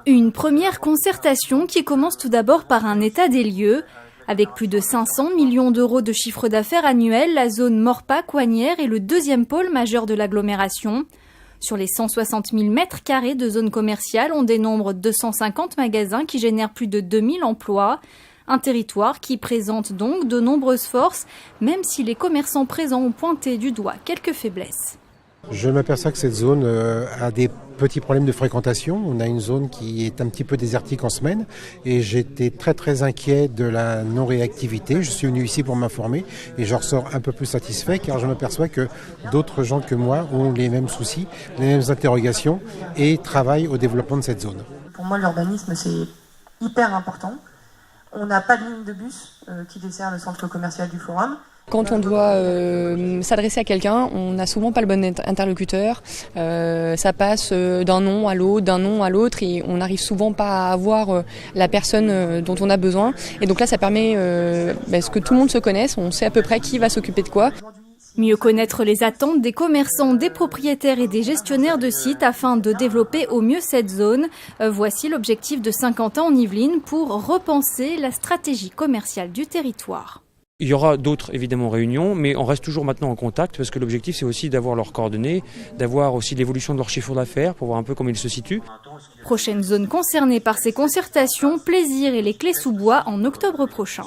Une première concertation qui commence tout d'abord par un état des lieux. Avec plus de 500 millions d'euros de chiffre d'affaires annuel, la zone Morpa-Coignières est le deuxième pôle majeur de l'agglomération. Sur les 160 000 mètres carrés de zone commerciale, on dénombre 250 magasins qui génèrent plus de 2000 emplois. Un territoire qui présente donc de nombreuses forces, même si les commerçants présents ont pointé du doigt quelques faiblesses. Je m'aperçois que cette zone a des petits problèmes de fréquentation. On a une zone qui est un petit peu désertique en semaine et j'étais très inquiet de la non-réactivité. Je suis venu ici pour m'informer et je ressors un peu plus satisfait car je m'aperçois que d'autres gens que moi ont les mêmes soucis, les mêmes interrogations et travaillent au développement de cette zone. Pour moi, l'urbanisme, c'est hyper important. On n'a pas de ligne de bus qui dessert le centre commercial du Forum. Quand on doit s'adresser à quelqu'un, on n'a souvent pas le bon interlocuteur. Ça passe d'un nom à l'autre et on n'arrive souvent pas à avoir la personne dont on a besoin. Et donc là, ça permet que tout le monde se connaisse, on sait à peu près qui va s'occuper de quoi. Mieux connaître les attentes des commerçants, des propriétaires et des gestionnaires de sites afin de développer au mieux cette zone. Voici l'objectif de Saint-Quentin en Yvelines pour repenser la stratégie commerciale du territoire. Il y aura d'autres évidemment réunions, mais on reste toujours maintenant en contact parce que l'objectif c'est aussi d'avoir leurs coordonnées, d'avoir aussi l'évolution de leur chiffre d'affaires pour voir un peu comment ils se situent. Prochaine zone concernée par ces concertations, Plaisir et les Clés-sous-Bois en octobre prochain.